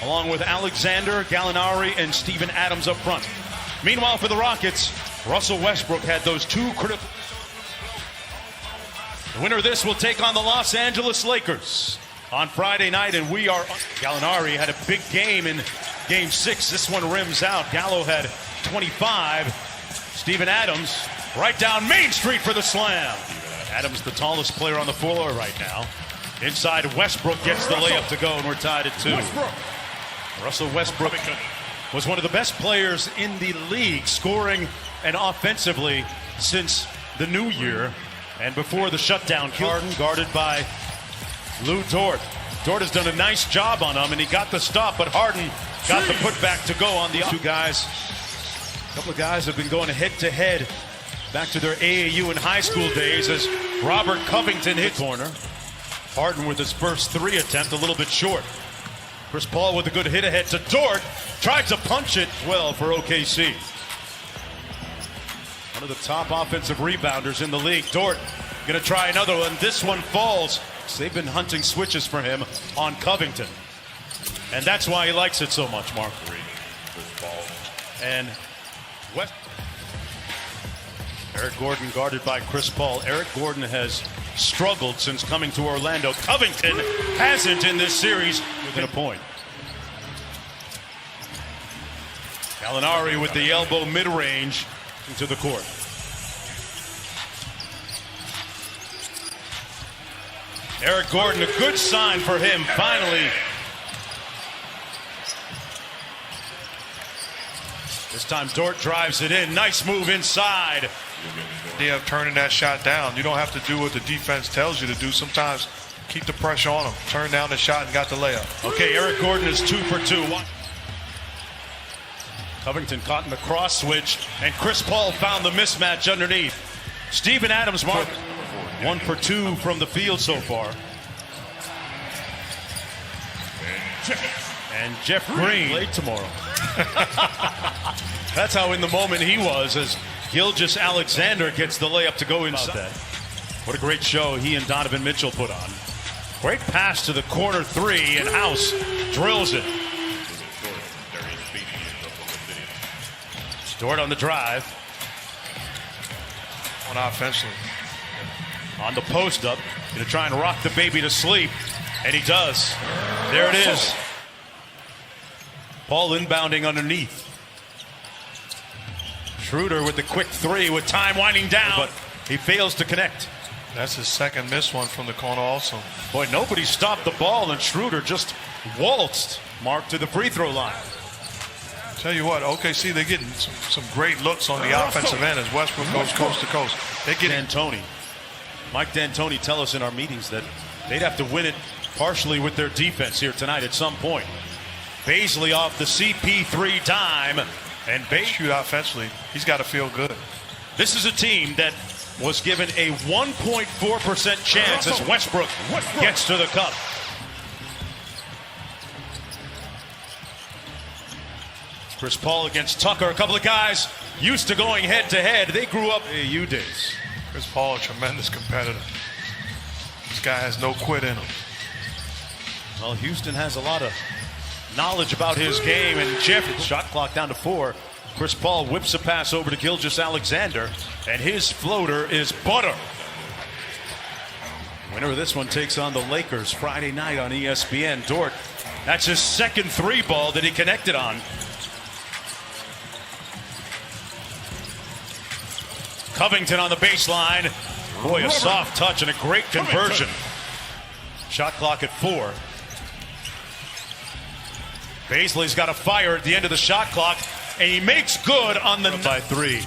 along with Alexander, Gallinari, and Steven Adams up front. Meanwhile, for the Rockets, Russell Westbrook had those two critical. The winner of this will take on the Los Angeles Lakers on Friday night, and we are. Gallinari had a big game in Game 6. This one rims out. Gallo had 25. Steven Adams right down Main Street for the slam. Adams, the tallest player on the floor right now. Inside, Westbrook gets the layup to go, and we're tied at 2. Russell Westbrook was one of the best players in the league, scoring and offensively since the new year and before the shutdown. Harden guarded by Lou Dort. Dort has done a nice job on him, and he got the stop, but Harden got the putback to go on the two guys. A couple of guys have been going head-to-head back to their AAU and high school days as Robert Covington hit corner. Harden with his first 3 attempt, a little bit short. Chris Paul with a good hit ahead to Dort. Tried to punch it well for OKC. One of the top offensive rebounders in the league. Dort going to try another one. This one falls. They've been hunting switches for him on Covington. And that's why he likes it so much, Mark. And West. Eric Gordon guarded by Chris Paul. Eric Gordon has struggled since coming to Orlando. Covington hasn't in this series within a point. Gallinari with the elbow mid-range into the court. Eric Gordon, a good sign for him, finally. This time Dort drives it in. Nice move inside. They have turning that shot down. You don't have to do what the defense tells you to do. Sometimes keep the pressure on them. Turn down the shot and got the layup. Okay, Eric Gordon is 2 for 2. Covington caught in the cross switch, and Chris Paul found the mismatch underneath. Steven Adams, Mark, 1 for 2 from the field so far. And Jeff Green late tomorrow. That's how in the moment he was as Gilgeous Alexander gets the layup to go inside. What a great show he and Donovan Mitchell put on. Great pass to the corner 3, and House drills it. Dort on the drive. On offensively. On the post up. Going to try and rock the baby to sleep. And he does. There it is. Paul inbounding underneath. Schroeder with the quick 3 with time winding down, but he fails to connect. That's his second missed one from the corner also. Boy, nobody stopped the ball, and Schroeder just waltzed Mark to the free throw line. Tell you what, OKC, they're getting some great looks on the offensive end as Westbrook goes coast to coast. They get D'Antoni. Mike D'Antoni tell us in our meetings that they'd have to win it partially with their defense here tonight at some point. Baisley off the CP3 dime, and shoot offensively. He's got to feel good. This is a team that was given a 1.4% chance as Westbrook gets to the cup. Chris Paul against Tucker. A couple of guys used to going head-to-head. They grew up AAU days. Chris Paul, a tremendous competitor. This guy has no quit in him. Well, Houston has a lot of knowledge about his game, and Jeff, shot clock down to 4. Chris Paul whips a pass over to Gilgeous Alexander, and his floater is butter. Winner of this one takes on the Lakers Friday night on ESPN. Dort, that's his second 3-ball that he connected on. Covington on the baseline. Boy, a soft touch and a great conversion. Shot clock at 4. Baisley's got a fire at the end of the shot clock, and he makes good on the by 3.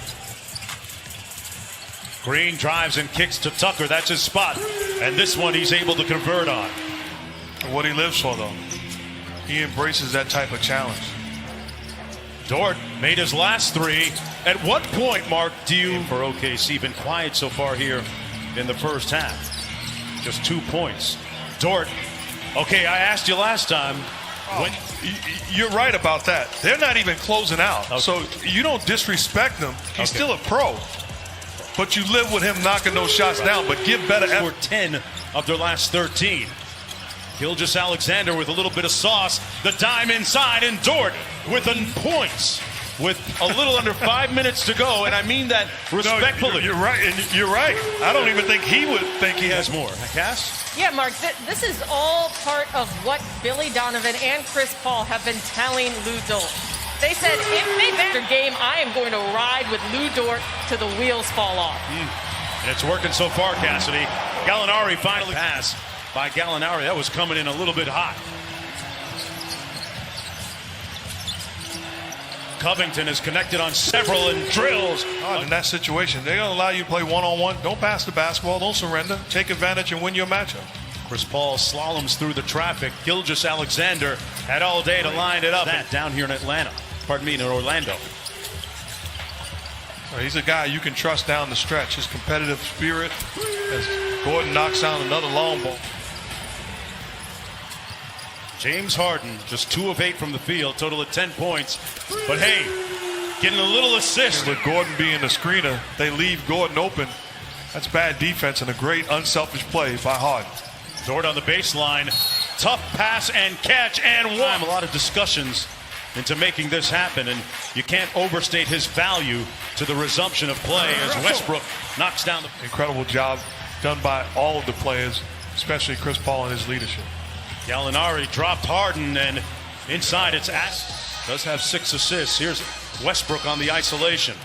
Green drives and kicks to Tucker. That's his spot. And this one he's able to convert on. What he lives for, though. He embraces that type of challenge. Dort made his last 3. At what point, Mark, do you, for OKC, been quiet so far here in the first half? Just 2 points. Dort, okay, I asked you last time. You're right about that. They're not even closing out. Okay. So you don't disrespect him. He's still a pro. But you live with him knocking those shots down, but give better effort. 10 of their last 13. Gilgeous-Alexander with a little bit of sauce. The dime inside, and Dort with the points with a little under 5 minutes to go, and I mean that respectfully. No, you're right, and you're right. I don't even think he would think he has more. Cass? Yeah, Mark, this is all part of what Billy Donovan and Chris Paul have been telling Lou Dort. They said, if they bet their game, I am going to ride with Lou Dort till the wheels fall off. And it's working so far, Cassidy. Gallinari finally passed by Gallinari. That was coming in a little bit hot. Covington is connected on several and drills. In that situation, they're going to allow you to play one-on-one. Don't pass the basketball. Don't surrender. Take advantage and win your matchup. Chris Paul slaloms through the traffic. Gilgeous-Alexander had all day to line it up. That down here in Atlanta. Pardon me, in Orlando. He's a guy you can trust down the stretch. His competitive spirit as Gordon knocks down another long ball. James Harden, just 2 of 8 from the field, total of 10 points. But hey, getting a little assist. With Gordon being the screener, they leave Gordon open. That's bad defense and a great unselfish play by Harden. Dort on the baseline, tough pass and catch and one. A lot of discussions into making this happen, and you can't overstate his value to the resumption of play as Westbrook knocks down the... Incredible job done by all of the players, especially Chris Paul and his leadership. Gallinari dropped Harden, and inside it's does have 6 assists. Here's Westbrook on the isolation.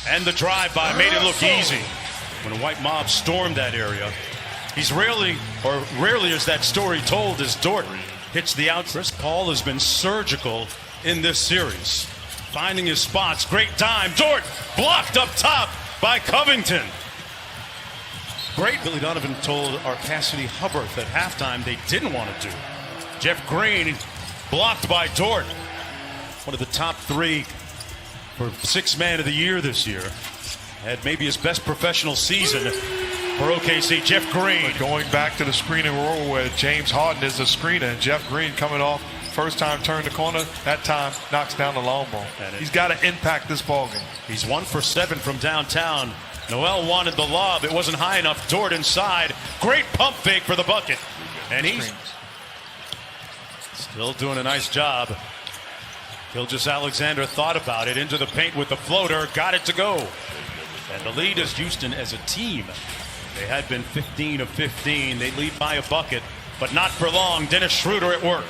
And the drive-by made it look easy. When a white mob stormed that area, he's rarely is that story told as Dort hits the out. Chris Paul has been surgical in this series, finding his spots. Great time. Dort blocked up top by Covington. Great. Billy Donovan told our Cassidy Hubbard at halftime they didn't want to do. Jeff Green blocked by Dort. One of the top 3 for 6th man of the year this year. Had maybe his best professional season for OKC. Jeff Green. But going back to the screening role where James Harden is the screener and Jeff Green coming off, first time turn the corner, that time knocks down the long ball. He's got to impact this ball game. He's 1 for 7 from downtown. Noel wanted the lob. It wasn't high enough. Dort inside. Great pump fake for the bucket. And he's still doing a nice job. Gilgeous-Alexander thought about it. Into the paint with the floater. Got it to go. And the lead is Houston as a team. They had been 15 of 15. They lead by a bucket, but not for long. Dennis Schroeder at work.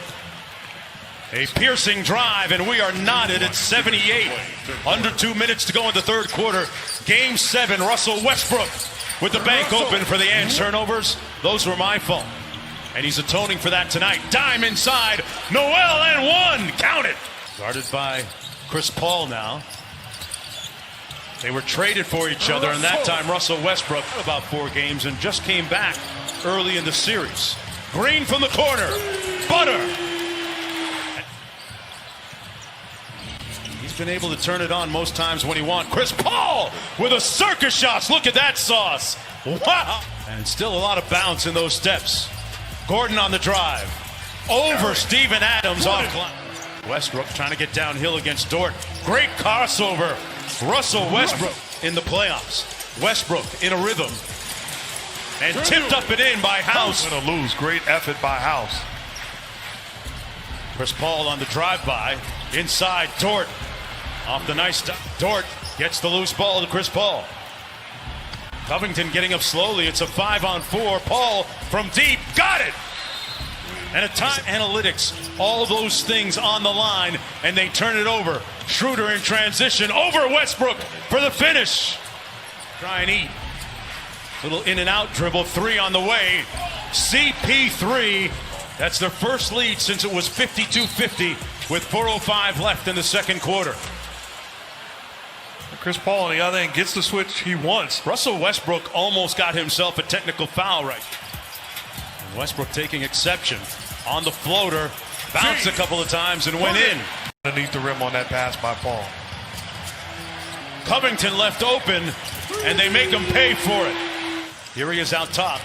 A piercing drive, and we are knotted at 78. Under 2 minutes to go in the third quarter. Game 7, Russell Westbrook with the bank open for the end turnovers. Those were my fault. And he's atoning for that tonight. Dime inside. Noel and 1. Count it. Guarded by Chris Paul now. They were traded for each other, and that time Russell Westbrook about 4 games and just came back early in the series. Green from the corner. Butter. He's been able to turn it on most times when he wants. Chris Paul with a circus shots. Look at that sauce. Wow. And still a lot of bounce in those steps. Gordon on the drive. Over Steven Adams off. Westbrook trying to get downhill against Dort. Great crossover. Russell Westbrook in the playoffs. Westbrook in a rhythm. And tipped up and in by House. Going to lose. Great effort by House. Chris Paul on the drive-by. Inside, Dort. Off the nice stop. Dort gets the loose ball to Chris Paul. Covington getting up slowly. It's a 5-on-4. Paul from deep. Got it! And a time analytics, all those things on the line, and they turn it over. Schroeder in transition over Westbrook for the finish. Try and eat. Little in and out dribble, 3 on the way. CP3. That's their first lead since it was 52-50 with 4:05 left in the second quarter. Chris Paul on the other end gets the switch he wants. Russell Westbrook almost got himself a technical foul right. Westbrook taking exception on the floater, bounced a couple of times and went in. Underneath the rim on that pass by Paul. Covington left open, and they make him pay for it. Here he is out top.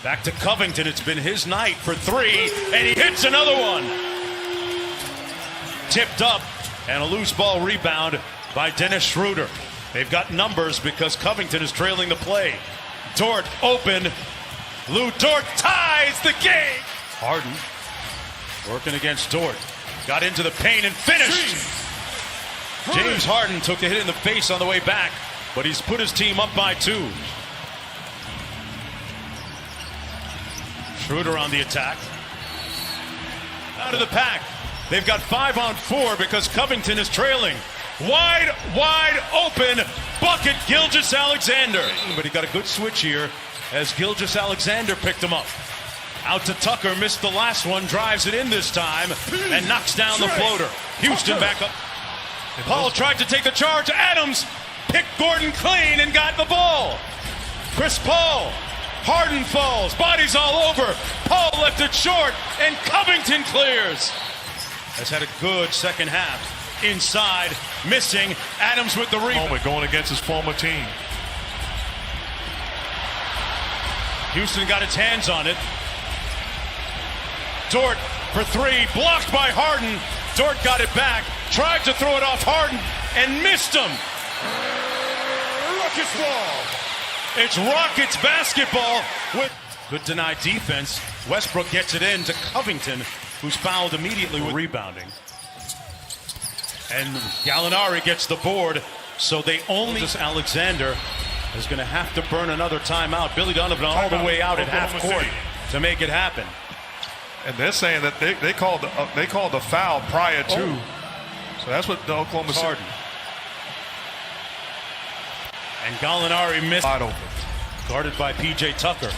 Back to Covington. It's been his night for 3, and he hits another one. Tipped up, and a loose ball rebound by Dennis Schroeder. They've got numbers because Covington is trailing the play. Dort open. Lou Dort tie. ties the game. Harden working against Dort. Got into the paint and finished. James Harden took a hit in the face on the way back, but he's put his team up by 2. Schroeder on the attack. Out of the pack. They've got 5 on 4 because Covington is trailing. Wide open bucket, Gilgeous-Alexander. But he got a good switch here as Gilgeous-Alexander picked him up. Out to Tucker, missed the last one, drives it in this time, and knocks down the floater. Houston back up. Paul tried to take the charge. Adams picked Gordon clean and got the ball. Chris Paul. Harden falls. Bodies all over. Paul left it short, and Covington clears. Has had a good second half. Inside, missing. Adams with the rebound. Going against his former team. Houston got its hands on it. Dort for 3, blocked by Harden. Dort got it back, tried to throw it off Harden, and missed him. Rockets ball. It's Rockets basketball with good denied defense. Westbrook gets it in to Covington, who's fouled immediately with rebounding. And Gallinari gets the board, so they only... Alexander is going to have to burn another timeout. Billy Donovan all the way out at half court to make it happen. And they're saying that they called the foul prior to. So that's what the Oklahoma City. Harden. And Gallinari missed. Wide open. Guarded by P.J. Tucker.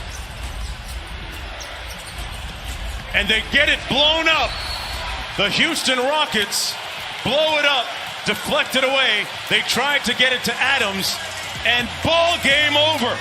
And they get it blown up. The Houston Rockets blow it up, deflect it away. They tried to get it to Adams, and ball game over.